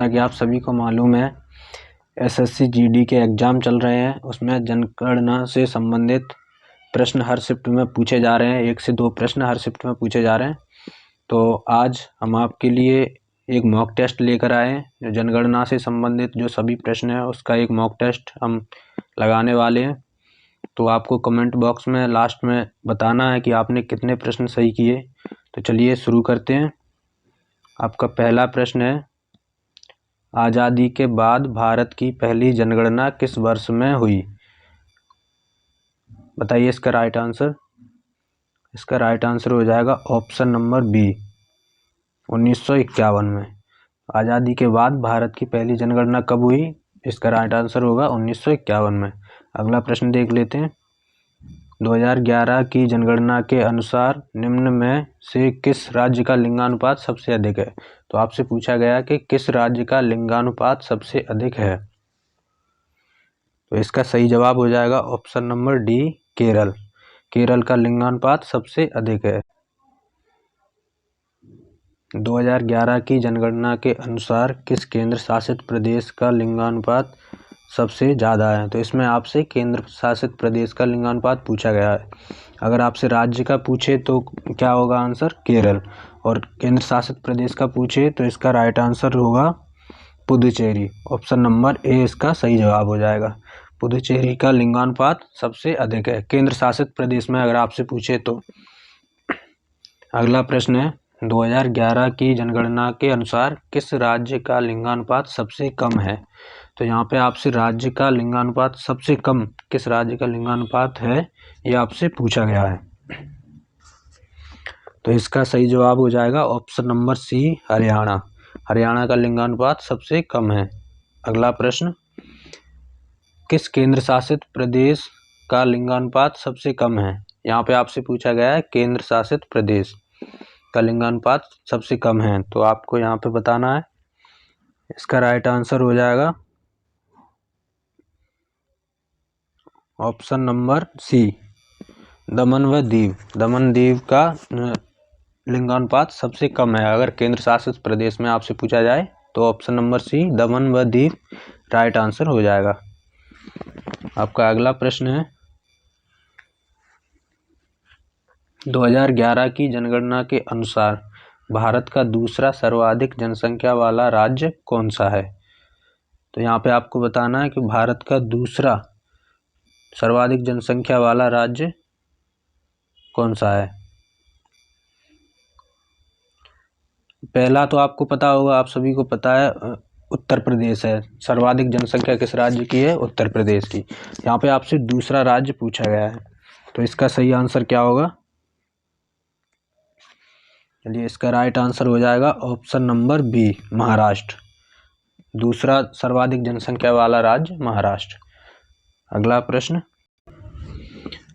जैसा कि आप सभी को मालूम है, एसएससी जीडी के एग्ज़ाम चल रहे हैं। उसमें जनगणना से संबंधित प्रश्न हर शिफ्ट में पूछे जा रहे हैं। 1 से 2 प्रश्न हर शिफ्ट में पूछे जा रहे हैं। तो आज हम आपके लिए एक मॉक टेस्ट लेकर आए हैं। जो जनगणना से संबंधित जो सभी प्रश्न हैं उसका एक मॉक टेस्ट हम लगाने वाले हैं। तो आपको कमेंट बॉक्स में लास्ट में बताना है कि आपने कितने प्रश्न सही किए। तो चलिए शुरू करते हैं। आपका पहला प्रश्न है, आज़ादी के बाद भारत की पहली जनगणना किस वर्ष में हुई? बताइए इसका राइट आंसर। इसका राइट आंसर हो जाएगा ऑप्शन नंबर बी, 1951 में। आज़ादी के बाद भारत की पहली जनगणना कब हुई? इसका राइट आंसर होगा 1951 में। अगला प्रश्न देख लेते हैं। 2011 की जनगणना के अनुसार निम्न में से किस राज्य का लिंगानुपात सबसे अधिक है? तो आपसे पूछा गया कि किस राज्य का लिंगानुपात सबसे अधिक है। तो इसका सही जवाब हो जाएगा option number D, Kerala. Kerala का लिंगानुपात सबसे अधिक है। 2011 की जनगणना के अनुसार किस केंद्र शासित प्रदेश का लिंगानुपात सबसे ज़्यादा है? तो इसमें आपसे केंद्र शासित प्रदेश का लिंगानुपात पूछा गया है। अगर आपसे राज्य का पूछे तो क्या होगा आंसर? केरल। और केंद्र शासित प्रदेश का पूछे तो इसका राइट आंसर होगा पुदुचेरी। ऑप्शन नंबर ए इसका सही जवाब हो जाएगा। पुदुचेरी का लिंगानुपात सबसे अधिक है केंद्र शासित प्रदेश में, अगर आपसे पूछे तो। अगला प्रश्न है, 2011 की जनगणना के अनुसार किस राज्य का लिंगानुपात सबसे कम है? तो यहाँ पे आपसे राज्य का लिंगानुपात सबसे कम किस राज्य का लिंगानुपात है ये आपसे पूछा गया है। तो इसका सही जवाब हो जाएगा option number C, Haryana. Haryana का लिंगानुपात सबसे कम है। अगला प्रश्न, किस केंद्र शासित प्रदेश का लिंगानुपात सबसे कम है? यहाँ पे आपसे पूछा गया है केंद्र शासित प्रदेश का लिंगानुपात सबसे कम है। तो आपको यहाँ पे बताना है। इसका राइट आंसर हो जाएगा ऑप्शन नंबर सी, दमन व दीव। दमन दीव का लिंगानुपात सबसे कम है। अगर केंद्र शासित प्रदेश में आपसे पूछा जाए तो ऑप्शन नंबर सी, दमन व दीव राइट आंसर हो जाएगा। आपका अगला प्रश्न है, 2011 की जनगणना के अनुसार भारत का दूसरा सर्वाधिक जनसंख्या वाला राज्य कौन सा है? तो यहाँ पे आपको बताना है कि भारत का दूसरा सर्वाधिक जनसंख्या वाला राज्य कौन सा है। पहला तो आपको पता होगा, आप सभी को पता है, उत्तर प्रदेश है। सर्वाधिक जनसंख्या किस राज्य की है? उत्तर प्रदेश की। यहाँ पे आपसे दूसरा राज्य पूछा गया है। तो इसका सही आंसर क्या होगा? चलिए इसका राइट आंसर हो जाएगा ऑप्शन नंबर बी, महाराष्ट्र। दूसरा सर्वाधिक जनसंख्या वाला राज्य महाराष्ट्र। अगला प्रश्न,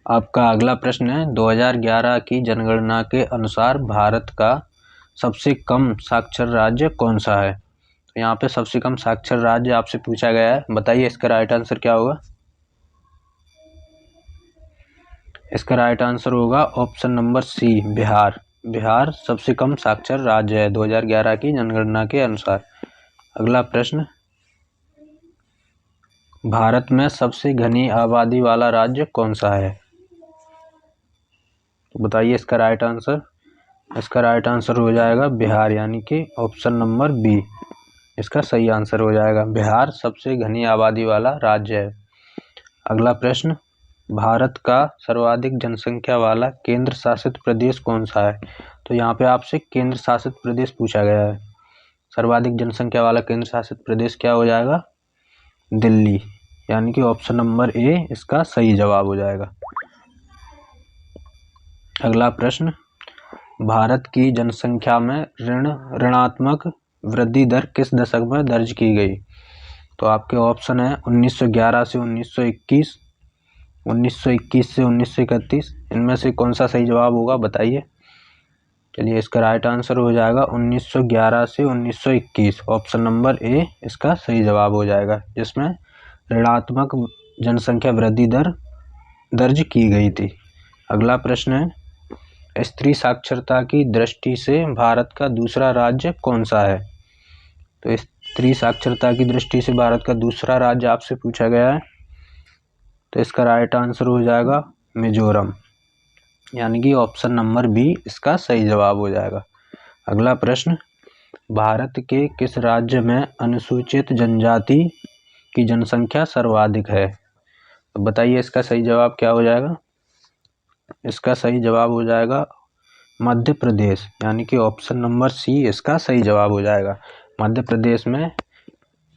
आपका अगला प्रश्न है, 2011 की जनगणना के अनुसार भारत का सबसे कम साक्षर राज्य कौन सा है? तो यहाँ पे सबसे कम साक्षर राज्य आपसे पूछा गया है। बताइए इसका राइट आंसर क्या होगा? इसका राइट आंसर होगा option number C, Bihar. Bihar सबसे कम साक्षर राज्य है 2011 की जनगणना के अनुसार। अगला प्रश्न, भारत में सबसे घनी आबादी वाला राज्य कौन सा है? तो बताइए इसका राइट आंसर। इसका राइट आंसर हो जाएगा बिहार, यानी कि ऑप्शन नंबर बी इसका सही आंसर हो जाएगा। बिहार सबसे घनी आबादी वाला राज्य है। अगला प्रश्न, भारत का सर्वाधिक जनसंख्या वाला केंद्र शासित प्रदेश कौन सा है? तो यहाँ पे आपसे केंद्र शासित प्रदेश पूछा गया है। सर्वाधिक जनसंख्या वाला केंद्र शासित प्रदेश क्या हो जाएगा? दिल्ली, यानी कि ऑप्शन नंबर ए इसका सही जवाब हो जाएगा। अगला प्रश्न, भारत की जनसंख्या में ऋणात्मक वृद्धि दर किस दशक में दर्ज की गई? तो आपके ऑप्शन है 1911 से 1921, 1921 से 1931। इनमें से कौन सा सही जवाब होगा बताइए। चलिए इसका राइट आंसर हो जाएगा 1911 से 1921। ऑप्शन नंबर ए इसका सही जवाब हो जाएगा, जिसमें ऋणात्मक जनसंख्या वृद्धि दर दर्ज की गई थी। अगला प्रश्न है, स्त्री साक्षरता की दृष्टि से भारत का दूसरा राज्य कौन सा है? तो त्रिसाक्षरता की दृष्टि से भारत का दूसरा राज्य आपसे पूछा गया है, तो इसका राइट आंसर हो जाएगा मिजोरम, यानी कि ऑप्शन नंबर बी इसका सही जवाब हो जाएगा। अगला प्रश्न, भारत के किस राज्य में अनुसूचित जनजाति की जनसंख्या सर्वाधिक है? तो बताइए इसका सही जवाब क्या हो जाएगा। इसका सही जवाब हो जाएगा मध्य प्रदेश, यानी कि ऑप्शन नंबर सी इसका सही जवाब हो जाएगा। मध्य प्रदेश में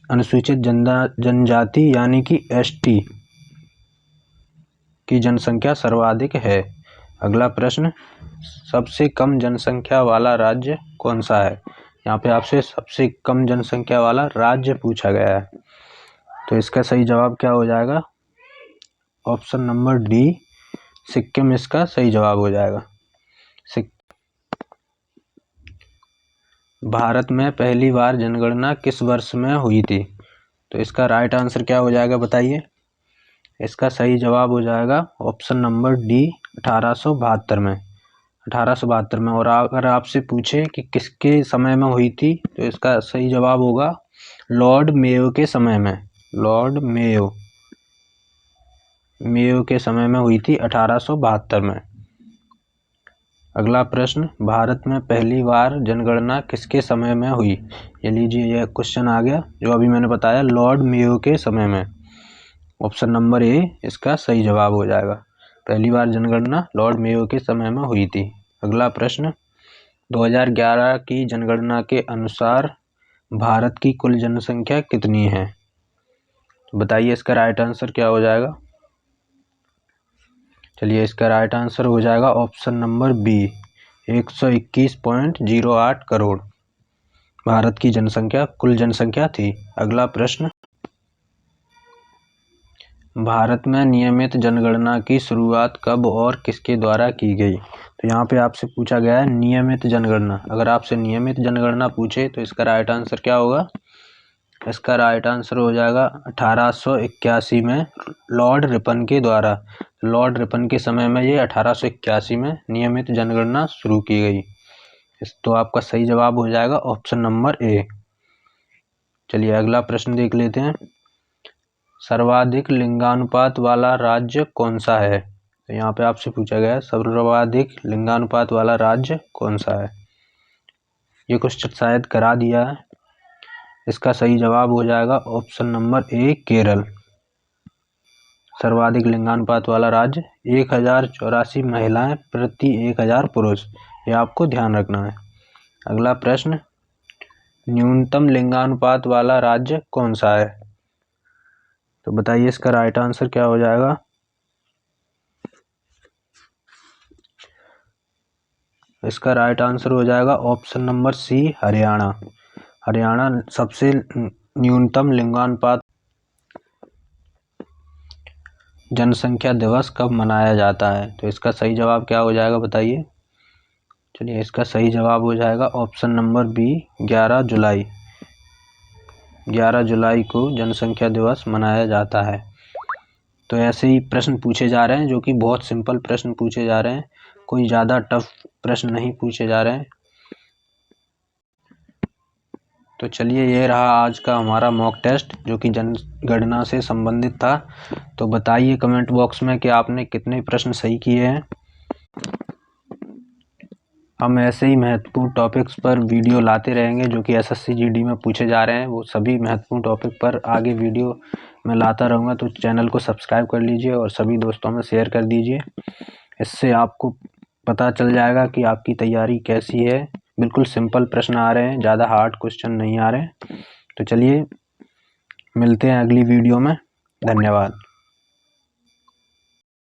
अनुसूचित जनजाति यानी कि एसटी की जनसंख्या सर्वाधिक है। अगला प्रश्न, सबसे कम जनसंख्या वाला राज्य कौन सा है? यहाँ पे आपसे सबसे कम जनसंख्या वाला राज्य पूछा गया है, तो इसका सही जवाब क्या हो जाएगा। ऑप्शन नंबर डी सिक्किम इसका सही जवाब हो जाएगा। भारत में पहली बार जनगणना किस वर्ष में हुई थी? तो इसका राइट आंसर क्या हो जाएगा बताइए। इसका सही जवाब हो जाएगा ऑप्शन नंबर डी 1872 में। 1872 में। और अगर आपसे पूछे कि किसके समय में हुई थी, तो इसका सही जवाब होगा लॉर्ड मेयो के समय में। लॉर्ड मेयो के समय में हुई थी 1872 में। अगला प्रश्न, भारत में पहली बार जनगणना किसके समय में हुई? ये लीजिए, यह क्वेश्चन आ गया जो अभी मैंने बताया, लॉर्ड मेयो के समय में। ऑप्शन नंबर ए इसका सही जवाब हो जाएगा। पहली बार जनगणना लॉर्ड मेयो के समय में हुई थी। अगला प्रश्न, 2011 की जनगणना के अनुसार भारत की कुल जनसंख्या कितनी है? तो बताइए इसका राइट आंसर क्या हो जाएगा। चलिए, इसका राइट आंसर हो जाएगा option number B 121.08 crore Bharat की जनसंख्या कुल जनसंख्या थी। अगला प्रश्न, भारत में नियमित जनगणना की शुरुआत कब और किसके द्वारा की गई? तो यहाँ पे आपसे पूछा गया है नियमित जनगणना। अगर आपसे नियमित जनगणना पूछे तो इसका राइट आंसर क्या होगा। इसका राइट आंसर हो जाएगा 1881 में लॉर्ड रिपन के द्वारा। लॉर्ड रिपन के समय में ये 1881 में नियमित जनगणना शुरू की गई। तो आपका सही जवाब हो जाएगा ऑप्शन नंबर ए। चलिए अगला प्रश्न देख लेते हैं। सर्वाधिक लिंगानुपात वाला राज्य कौन सा है? तो यहाँ पे आपसे पूछा गया है सर्वाधिक लिंगानुपात वाला राज्य कौन सा है। ये क्वेश्चन शायद करा दिया है। इसका सही जवाब हो जाएगा ऑप्शन नंबर ए केरल। सर्वाधिक लिंगानुपात वाला राज्य 1084 महिलाएं प्रति 1000 पुरुष, ये आपको ध्यान रखना है। अगला प्रश्न, न्यूनतम लिंगानुपात वाला राज्य कौन सा है? तो बताइए इसका राइट आंसर क्या हो जाएगा। इसका राइट आंसर हो जाएगा option number C Haryana. Haryana सबसे न्यूनतम लिंगानुपात। जनसंख्या दिवस कब मनाया जाता है? तो इसका सही जवाब क्या हो जाएगा बताइए। चलिए, इसका सही जवाब हो जाएगा ऑप्शन नंबर बी 11 जुलाई। 11 जुलाई को जनसंख्या दिवस मनाया जाता है। तो ऐसे ही प्रश्न पूछे जा रहे हैं जो कि बहुत सिंपल प्रश्न पूछे जा रहे हैं, कोई ज़्यादा टफ प्रश्न नहीं पूछे जा रहे हैं। तो चलिए, ये रहा आज का हमारा मॉक टेस्ट जो कि जनगणना से संबंधित था। तो बताइए कमेंट बॉक्स में कि आपने कितने प्रश्न सही किए हैं। हम ऐसे ही महत्वपूर्ण टॉपिक्स पर वीडियो लाते रहेंगे जो कि एसएससी जीडी में पूछे जा रहे हैं। वो सभी महत्वपूर्ण टॉपिक पर आगे वीडियो मैं लाता रहूँगा। तो चैनल को सब्सक्राइब कर लीजिए और सभी दोस्तों में शेयर कर दीजिए। इससे आपको पता चल जाएगा कि आपकी तैयारी कैसी है। बिल्कुल सिंपल प्रश्न आ रहे हैं, ज़्यादा हार्ड क्वेश्चन नहीं आ रहे हैं। तो चलिए मिलते हैं अगली वीडियो में। धन्यवाद।